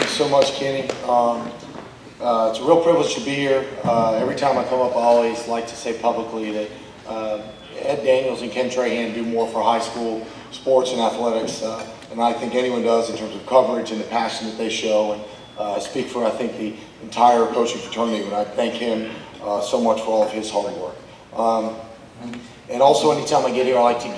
you so much, Kenny. It's a real privilege to be here. Every time I come up, I always like to say publicly that Ed Daniels and Ken Trahan do more for high school sports and athletics than I think anyone does in terms of coverage and the passion that they show. And I speak for, I think, the entire coaching fraternity when I thank him so much for all of his hard work. And also, anytime I get here, I like to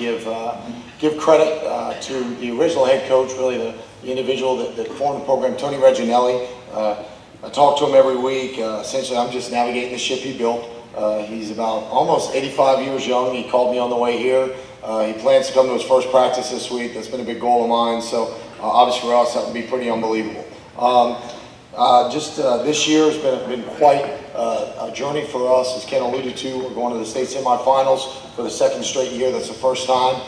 give credit to the original head coach, really the individual that formed the program, Tony Reginelli. I talk to him every week. Essentially, I'm just navigating the ship he built. He's about almost 85 years young. He called me on the way here. He plans to come to his first practice this week. That's been a big goal of mine. So obviously for us, that would be pretty unbelievable. This year has been quite a journey for us. As Ken alluded to, we're going to the state semifinals for the second straight year. That's the first time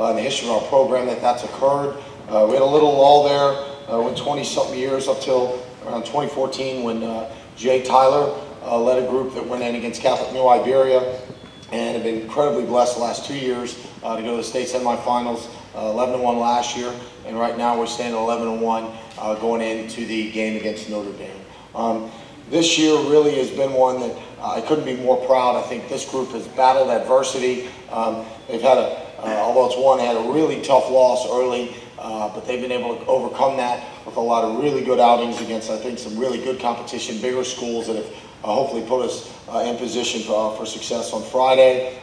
in the history of our program that's occurred. We had a little lull there, went 20-something years up till around 2014 when Jay Tyler led a group that went in against Catholic New Iberia, and have been incredibly blessed the last 2 years to go to the state semifinals, 11-1 last year, and right now we're standing 11-1 going into the game against Notre Dame. This year really has been one that I couldn't be more proud. I think this group has battled adversity. They've had although it's one, they had a really tough loss early, but they've been able to overcome that with a lot of really good outings against, I think, some really good competition, bigger schools that have hopefully put us in position for success on Friday.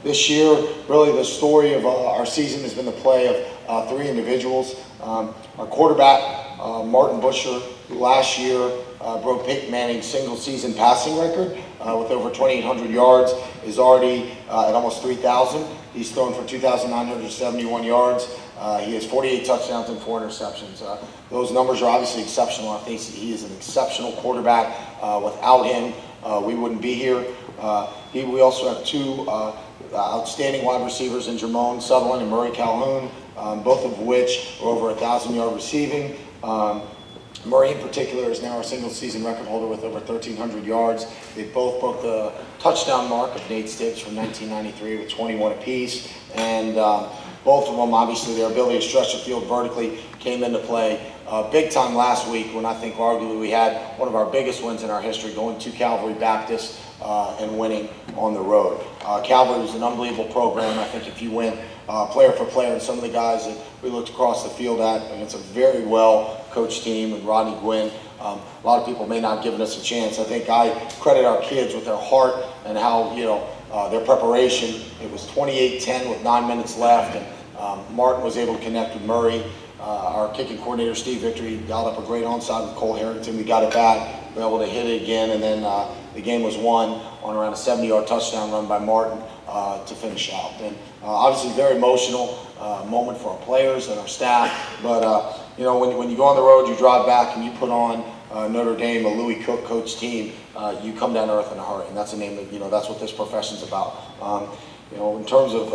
This year, really the story of our season has been the play of three individuals. Our quarterback, Martin Busher, who last year broke Peyton Manning's single-season passing record with over 2,800 yards, is already at almost 3,000. He's thrown for 2,971 yards. He has 48 touchdowns and 4 interceptions. Those numbers are obviously exceptional. I think he is an exceptional quarterback. Without him, we wouldn't be here. We also have two outstanding wide receivers in Jermone Sutherland and Murray Calhoun, both of which are over 1,000-yard receiving. Murray in particular is now our single-season record holder with over 1,300 yards. They both broke the touchdown mark of Nate Stibbs from 1993 with 21 apiece. And both of them, obviously, their ability to stretch the field vertically came into play big time last week when I think arguably we had one of our biggest wins in our history, going to Calvary Baptist and winning on the road. Calvary was an unbelievable program. I think if you went player for player, and some of the guys that we looked across the field at, and it's a very well-coached team, and Rodney Gwynn, a lot of people may not have given us a chance. I think I credit our kids with their heart and how, their preparation. It was 28-10 with 9 minutes left, and Martin was able to connect with Murray. Our kicking coordinator, Steve Victory, dialed up a great onside with Cole Harrington. We got it back, we were able to hit it again, and then the game was won on around a 70-yard touchdown run by Martin to finish out. And obviously very emotional moment for our players and our staff, but when you go on the road, you drive back and you put on Notre Dame, a Louis Cook coach team, you come down to earth in a hurry, and that's a name that, that's what this profession's about. In terms of,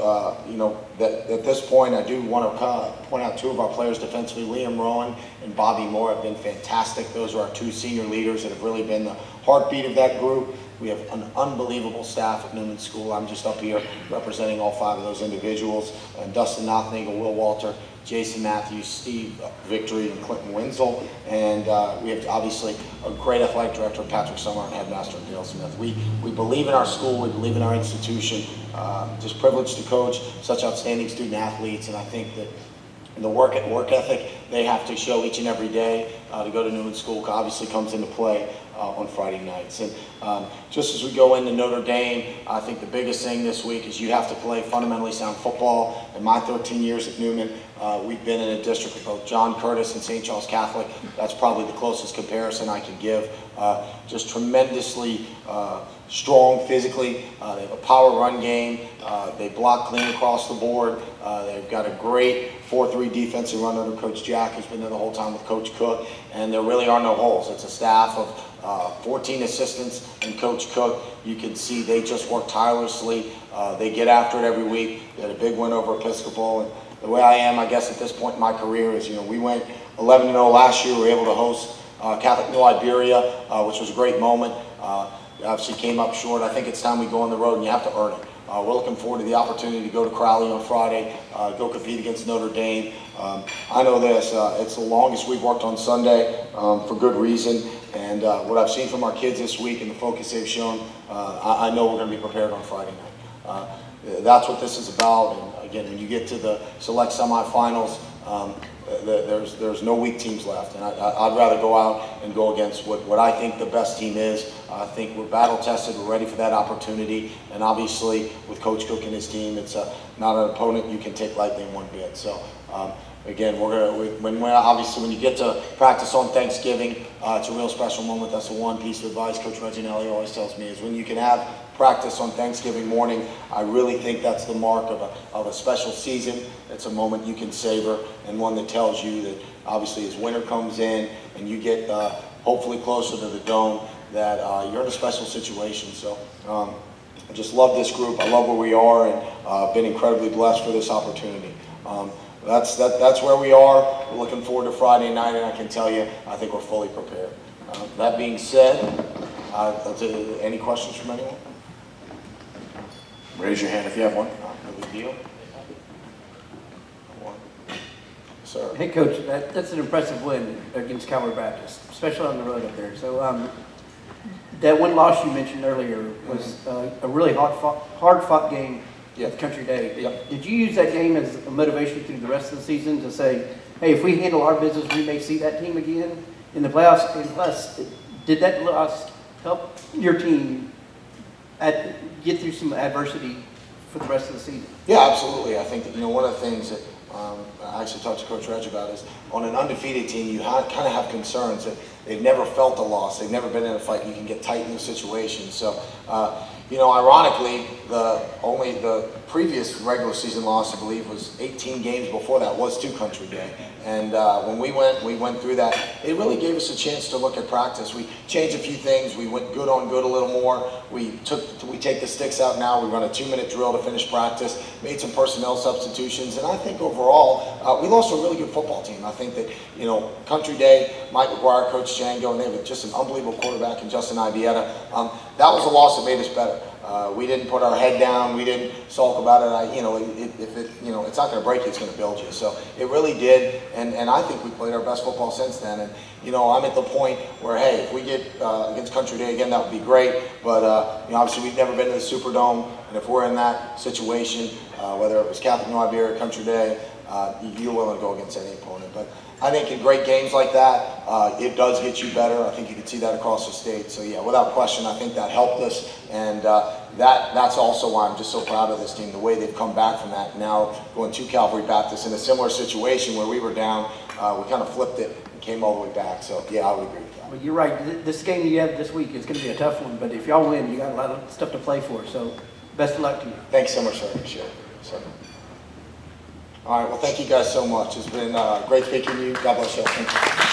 at this point, I do want to point out two of our players defensively. Liam Rowan and Bobby Moore have been fantastic. Those are our two senior leaders that have really been the heartbeat of that group. We have an unbelievable staff at Newman School. I'm just up here representing all 5 of those individuals. Dustin Nothnagel, Will Walter, Jason Matthews, Steve Victory, and Clinton Wenzel. And we have obviously a great athletic director, Patrick Summer, and headmaster, Dale Smith. We believe in our school, we believe in our institution. Just privileged to coach such outstanding student athletes, and I think that the work ethic they have to show each and every day to go to Newman School obviously comes into play on Friday nights. And just as we go into Notre Dame, I think the biggest thing this week is you have to play fundamentally sound football. In my 13 years at Newman, we've been in a district with both John Curtis and St. Charles Catholic. That's probably the closest comparison I can give. Just tremendously strong physically. They have a power run game. They block clean across the board. They've got a great 4-3 defensive run under Coach Jack, who's been there the whole time with Coach Cook, and there really are no holes. It's a staff of 14 assistants and Coach Cook. You can see they just work tirelessly. They get after it every week. They had a big win over Episcopal, and the way I am, I guess, at this point in my career is, we went 11-0 last year. We were able to host Catholic New Iberia, which was a great moment. Obviously came up short. I think it's time we go on the road, and you have to earn it. We're looking forward to the opportunity to go to Crowley on Friday, go compete against Notre Dame. I know this, it's the longest we've worked on Sunday for good reason, and what I've seen from our kids this week and the focus they've shown, I know we're going to be prepared on Friday night. That's what this is about, and again, when you get to the select semifinals, there's no weak teams left, and I'd rather go out and go against what I think the best team is. I think we're battle tested, we're ready for that opportunity, and obviously with Coach Cook and his team, it's not an opponent you can take lightly in one bit. So again, obviously when you get to practice on Thanksgiving, it's a real special moment. That's the one piece of advice Coach Reginelli always tells me, is when you can have practice on Thanksgiving morning, I really think that's the mark of a special season. It's a moment you can savor, and one that tells you that obviously as winter comes in and you get hopefully closer to the Dome, that you're in a special situation. So I just love this group. I love where we are, and been incredibly blessed for this opportunity. That's where we are. We're looking forward to Friday night, and I can tell you, I think we're fully prepared. That being said, any questions from anyone? Raise your hand if you have one. No big deal. Sir. Hey, Coach, that's an impressive win against Calvary Baptist, especially on the road up there. So that one loss you mentioned earlier was a really hard-fought game with Country Day. Yep. Did you use that game as a motivation through the rest of the season to say, hey, if we handle our business, we may see that team again in the playoffs? And plus, did that loss help your team get through some adversity for the rest of the season? Yeah, absolutely. I think that, one of the things that I actually talked to Coach Reg about is on an undefeated team, you kind of have concerns that they've never felt a loss. They've never been in a fight. You can get tight in the situation. So, ironically, the previous regular season loss, I believe, was 18 games before that was to Country Day. And when we went through that, it really gave us a chance to look at practice. We changed a few things. We went good on good a little more. We take the sticks out now. We run a 2-minute drill to finish practice, made some personnel substitutions, and I think overall, we lost a really good football team. I think that, Country Day, Mike McGuire, Coach Django, and they have just an unbelievable quarterback in Justin Ibieta. That was a loss that made us better. We didn't put our head down. We didn't sulk about it. It's not going to break you. It's going to build you. So it really did, and I think we played our best football since then. And I'm at the point where, hey, if we get against Country Day again, that would be great. But obviously we've never been to the Superdome, and if we're in that situation, whether it was Catholic New Iberia or Country Day, you're willing to go against any opponent. But I think in great games like that, it does get you better. I think you can see that across the state. So yeah, without question, I think that helped us, and that's also why I'm just so proud of this team, the way they've come back from that. Now going to Calvary Baptist in a similar situation where we were down, we kind of flipped it and came all the way back. So yeah, I would agree with that. Well, you're right. This game you have this week is going to be a tough one, but if y'all win, you got a lot of stuff to play for. So best of luck to you. Thanks so much, sir. Appreciate it. So, all right, well, thank you guys so much. It's been great speaking to you. God bless you. Thank you.